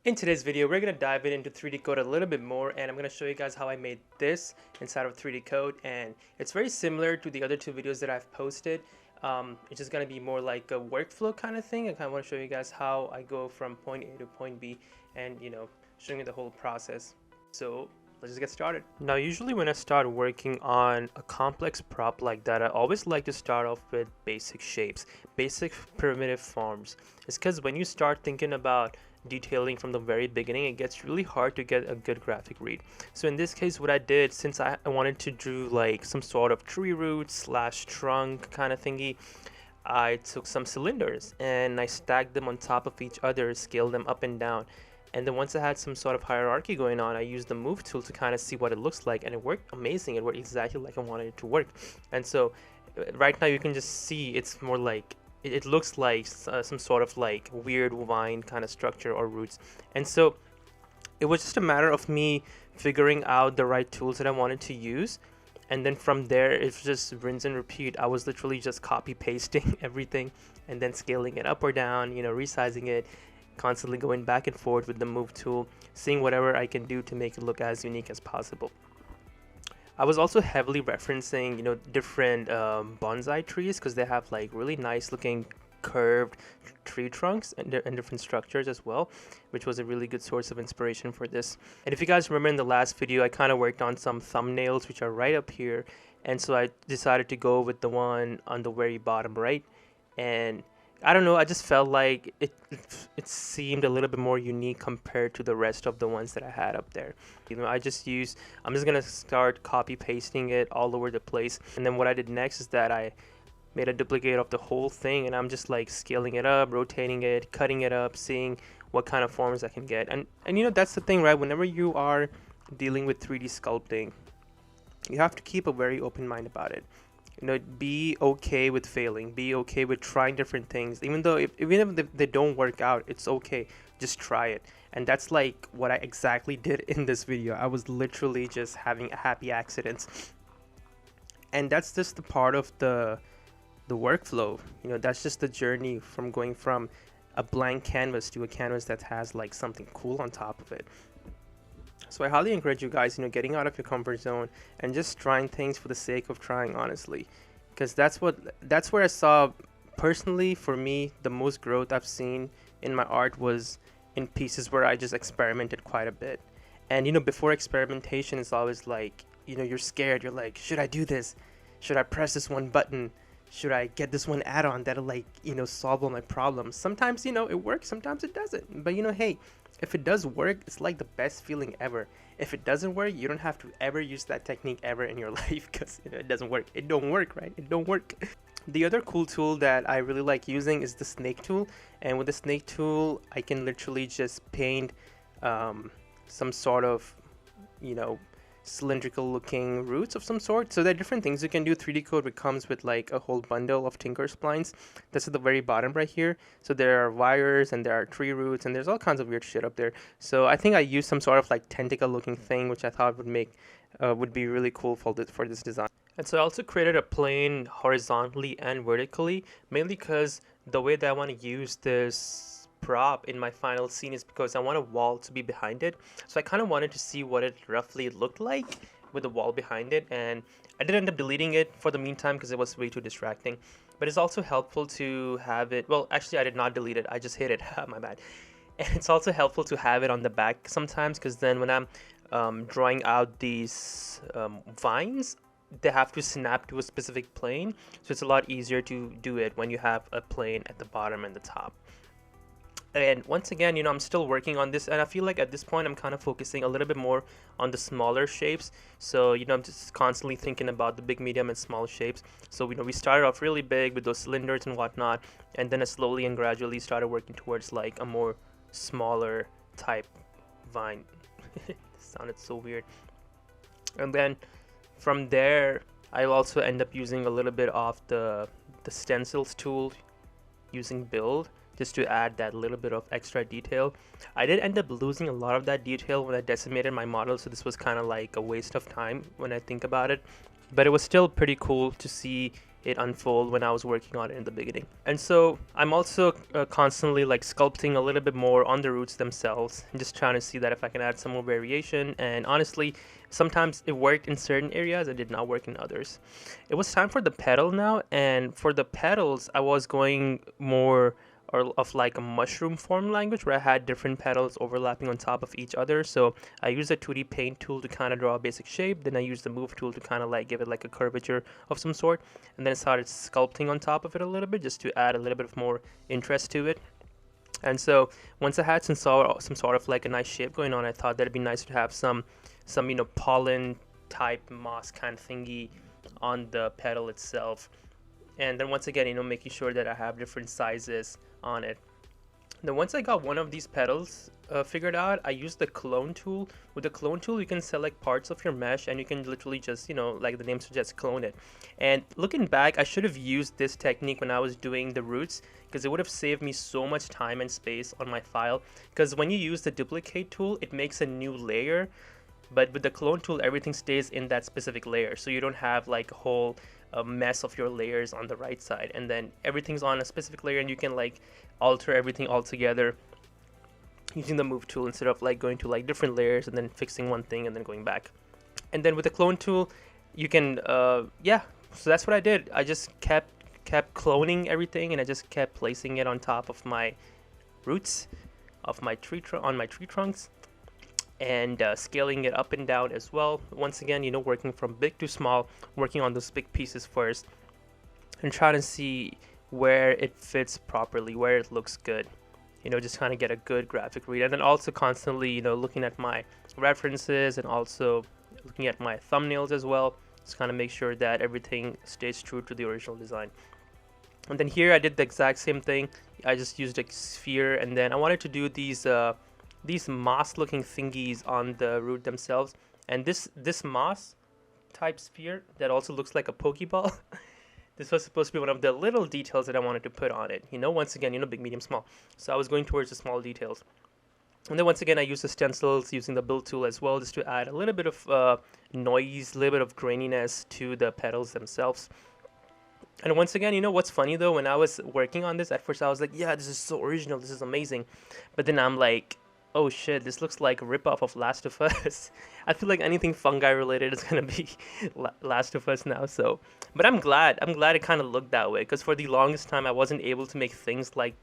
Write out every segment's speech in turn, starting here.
In today's video, we're going to dive into 3D Code a little bit more, and I'm going to show you guys how I made this inside of 3D Code. And it's very similar to the other two videos that I've posted. It's just going to be more like a workflow kind of thing. I kind of want to show you guys how I go from point A to point B and, showing you the whole process. So let's just get started. Now, usually when I start working on a complex prop like that, I always like to start off with basic shapes, basic primitive forms. It's because when you start thinking about detailing from the very beginning, it gets really hard to get a good graphic read. So in this case, what I did, since I wanted to do like some sort of tree root slash trunk kind of thingy, I took some cylinders and I stacked them on top of each other, scaled them up and down. And then once I had some sort of hierarchy going on, I used the move tool to kind of see what it looks like, and it worked amazing. It worked exactly like I wanted it to work. And so right now you can just see it's more like it looks like some sort of like weird vine kind of structure or roots. And so it was just a matter of me figuring out the right tools that I wanted to use, and then from there it's just rinse and repeat. I was literally just copy pasting everything and then scaling it up or down, resizing it, constantly going back and forth with the move tool, seeing whatever I can do to make it look as unique as possible. I was also heavily referencing, different bonsai trees, because they have like really nice looking curved tree trunks and different structures as well, which was a really good source of inspiration for this. And if you guys remember in the last video, I kind of worked on some thumbnails which are right up here, and so I decided to go with the one on the very bottom right. And I don't know, I just felt like it seemed a little bit more unique compared to the rest of the ones that I had up there. I'm just gonna start copy pasting it all over the place. And then what I did next is that I made a duplicate of the whole thing, and I'm just like scaling it up, rotating it, cutting it up, seeing what kind of forms I can get. And that's the thing, right? Whenever you are dealing with 3D sculpting, you have to keep a very open mind about it. Be okay with failing, be okay with trying different things, even if they don't work out, it's okay, just try it. And that's like what I exactly did in this video. I was literally just having happy accidents, and that's just the part of the workflow. That's just the journey from going from a blank canvas to a canvas that has like something cool on top of it. So I highly encourage you guys, getting out of your comfort zone and just trying things for the sake of trying, honestly, because that's where I saw, personally, for me, the most growth I've seen in my art was in pieces where I just experimented quite a bit. And before experimentation, it's always like, you're scared. You're like, should I do this? Should I press this one button? Should I get this one add-on that'll like, solve all my problems? Sometimes, it works, sometimes it doesn't. But hey, if it does work, it's like the best feeling ever. If it doesn't work, you don't have to ever use that technique ever in your life, because it doesn't work. It don't work, right? It don't work. The other cool tool that I really like using is the snake tool. And with the snake tool, I can literally just paint some sort of, cylindrical looking roots of some sort. So there are different things you can do. 3D Code comes with like a whole bundle of Tinker splines. That's at the very bottom right here. So there are wires and there are tree roots and there's all kinds of weird shit up there. So I think I used some sort of like tentacle looking thing, which I thought would be really cool for this design. And so I also created a plane horizontally and vertically, mainly because the way that I want to use this prop in my final scene is because I want a wall to be behind it. So I kind of wanted to see what it roughly looked like with the wall behind it, and I did end up deleting it for the meantime because it was way too distracting. But it's also helpful to have it, well, actually I did not delete it, I just hid it. My bad. And it's also helpful to have it on the back sometimes, because then when I'm drawing out these vines, they have to snap to a specific plane, so it's a lot easier to do it when you have a plane at the bottom and the top. And once again, I'm still working on this, and I feel like at this point I'm kind of focusing a little bit more on the smaller shapes. So I'm just constantly thinking about the big, medium, and small shapes. So we started off really big with those cylinders and whatnot, and then I slowly and gradually started working towards like a more smaller type vine. It sounded so weird. And then from there, I'll also end up using a little bit of the stencils tool using build, just to add that little bit of extra detail. I did end up losing a lot of that detail when I decimated my model, so this was kind of like a waste of time when I think about it. But it was still pretty cool to see, it unfold when I was working on it in the beginning. And so I'm also constantly like sculpting a little bit more on the roots themselves, and just trying to see that if I can add some more variation. And honestly, sometimes it worked in certain areas, it did not work in others. It was time for the petal now, and for the petals I was going more or of like a mushroom form language where I had different petals overlapping on top of each other. So I used the 2D paint tool to kind of draw a basic shape. Then I used the move tool to kind of like give it like a curvature of some sort. And then I started sculpting on top of it a little bit just to add a little bit of more interest to it. And so once I had some sort of like a nice shape going on, I thought that it'd be nice to have some pollen type moss kind of thingy on the petal itself. And then once again, making sure that I have different sizes on it. Then once I got one of these petals figured out, I used the clone tool. With the clone tool, you can select parts of your mesh and you can literally just, like the name suggests, clone it. And looking back, I should have used this technique when I was doing the roots, because it would have saved me so much time and space on my file. Because when you use the duplicate tool, it makes a new layer. But with the clone tool, everything stays in that specific layer. So you don't have like a whole mess of your layers on the right side, and then everything's on a specific layer, and you can like alter everything all together using the move tool instead of like going to like different layers and then fixing one thing and then going back. And then with the clone tool, you can yeah, so that's what I did. I just kept cloning everything, and I just kept placing it on top of my roots of my on my tree trunks, and scaling it up and down as well. Once again, working from big to small, working on those big pieces first, and trying to see where it fits properly, where it looks good. Just kind of get a good graphic read, and then also constantly, looking at my references and also looking at my thumbnails as well. Just kind of make sure that everything stays true to the original design. And then here I did the exact same thing. I just used a sphere, and then I wanted to do these moss looking thingies on the root themselves, and this moss type sphere that also looks like a pokeball. This was supposed to be one of the little details that I wanted to put on it, once again, big, medium, small, so I was going towards the small details. And then once again, I used the stencils using the build tool as well, just to add a little bit of noise, a little bit of graininess to the petals themselves. And once again, what's funny though, when I was working on this, at first I was like, yeah, this is so original, this is amazing, but then I'm like, oh shit, this looks like a ripoff of Last of Us. I feel like anything fungi related is gonna be Last of Us now. So, but I'm glad it kind of looked that way, because for the longest time I wasn't able to make things like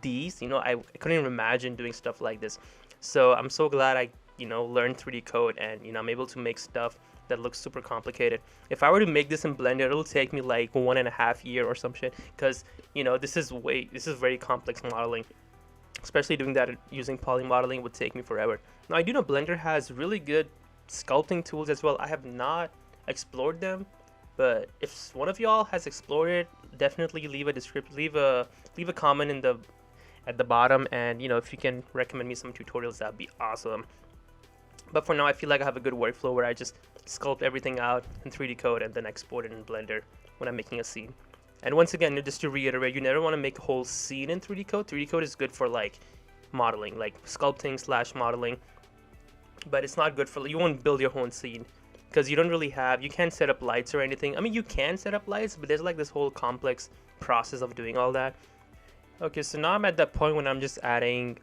these. I couldn't even imagine doing stuff like this. So I'm so glad I learned 3D code, and I'm able to make stuff that looks super complicated. If I were to make this in Blender, it'll take me like 1.5 years or some shit, because this is very complex modeling. Especially doing that using poly modeling would take me forever. Now I do know Blender has really good sculpting tools as well. I have not explored them, but if one of y'all has explored it, definitely leave a comment at the bottom, and if you can recommend me some tutorials, that'd be awesome. But for now, I feel like I have a good workflow where I just sculpt everything out in 3D code and then export it in Blender when I'm making a scene. And once again, just to reiterate, you never want to make a whole scene in 3D code. 3D code is good for like modeling, like sculpting / modeling, but it's not good for, you won't build your own scene, because you can't set up lights or anything. I mean, you can set up lights, but there's like this whole complex process of doing all that. Okay, so now I'm at that point when I'm just adding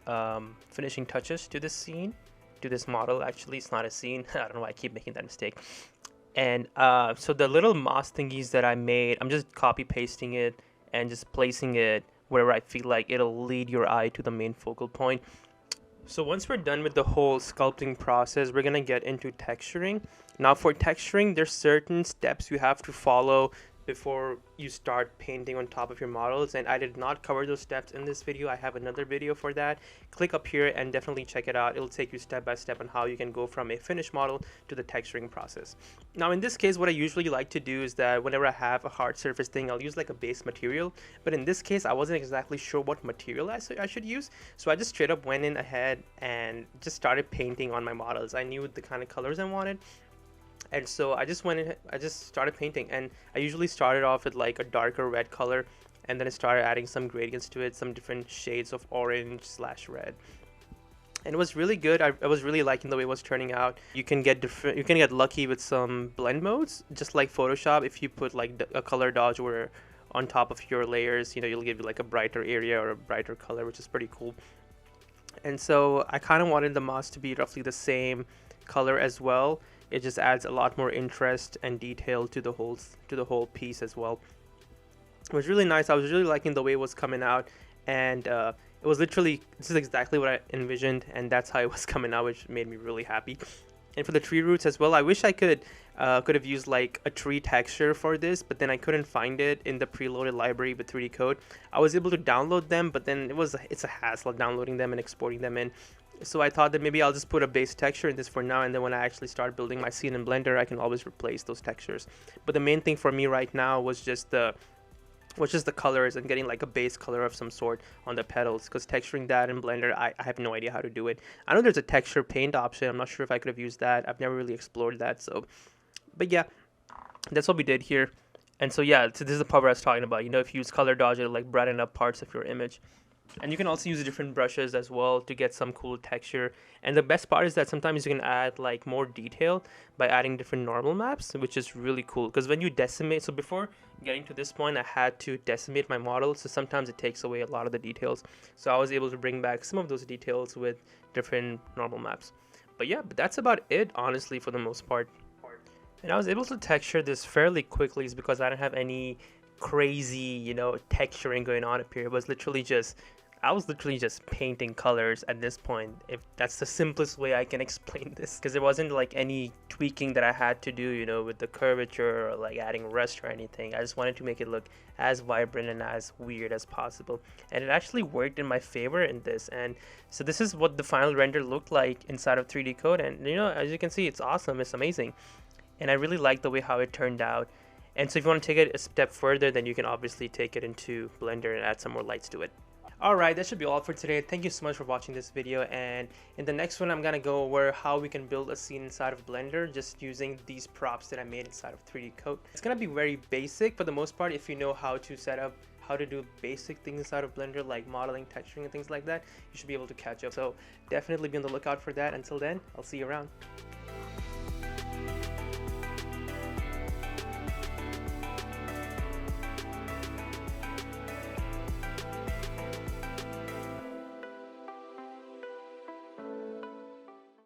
finishing touches to this scene, to this model. Actually, it's not a scene. I don't know why I keep making that mistake. And so the little moss thingies that I made, I'm just copy pasting it and just placing it wherever I feel like it'll lead your eye to the main focal point. So once we're done with the whole sculpting process, we're gonna get into texturing. Now for texturing, there's certain steps you have to follow before you start painting on top of your models, and I did not cover those steps in this video. I have another video for that. Click up here and definitely check it out. It'll take you step by step on how you can go from a finished model to the texturing process. Now in this case, what I usually like to do is that whenever I have a hard surface thing, I'll use like a base material, but in this case I wasn't exactly sure what material I should use, so I just straight up went in ahead and just started painting on my models. I knew the kind of colors I wanted, and so I just started painting, and I usually started off with like a darker red color, and then I started adding some gradients to it, some different shades of orange / red. and it was really good. I was really liking the way it was turning out. You can get lucky with some blend modes, just like Photoshop. If you put like a color dodge where on top of your layers, you know, you'll give you like a brighter area or a brighter color, which is pretty cool. And so I kind of wanted the moss to be roughly the same color as well. It just adds a lot more interest and detail to the whole piece as well. It was really nice. I was really liking the way it was coming out, and it was literally, this is exactly what I envisioned, and that's how it was coming out, which made me really happy. And for the tree roots as well, I wish I could have used like a tree texture for this, but then I couldn't find it in the preloaded library with 3D Code. I was able to download them, but then it's a hassle downloading them and exporting them in. So I thought that maybe I'll just put a base texture in this for now, and then when I actually start building my scene in Blender, I can always replace those textures. But the main thing for me right now was just the colors and getting like a base color of some sort on the petals, because texturing that in Blender, I have no idea how to do it. I know there's a texture paint option. I'm not sure if I could have used that. I've never really explored that. So, but yeah, that's what we did here. And so yeah, so this is the part where I was talking about, you know, if you use color dodge, it'll like brighten up parts of your image. And you can also use different brushes as well to get some cool texture. And the best part is that sometimes you can add like more detail by adding different normal maps, which is really cool. Because when you decimate, so before getting to this point, I had to decimate my model. So sometimes it takes away a lot of the details. So I was able to bring back some of those details with different normal maps. But yeah, but that's about it, honestly, for the most part. And I was able to texture this fairly quickly is because I didn't have any crazy, you know, texturing going on up here. It was literally just, I was literally just painting colors at this point, if that's the simplest way I can explain this, because there wasn't like any tweaking that I had to do, you know, with the curvature or like adding rust or anything. I just wanted to make it look as vibrant and as weird as possible, and it actually worked in my favor in this. And so this is what the final render looked like inside of 3D Code, and you know, as you can see, it's awesome, it's amazing, and I really like the way how it turned out. And so if you want to take it a step further, then you can obviously take it into Blender and add some more lights to it. Alright, that should be all for today. Thank you so much for watching this video, and in the next one I'm gonna go over how we can build a scene inside of Blender just using these props that I made inside of 3D Code. It's gonna be very basic for the most part. If you know how to set up, how to do basic things inside of Blender like modeling, texturing, and things like that, you should be able to catch up. So definitely be on the lookout for that. Until then, I'll see you around.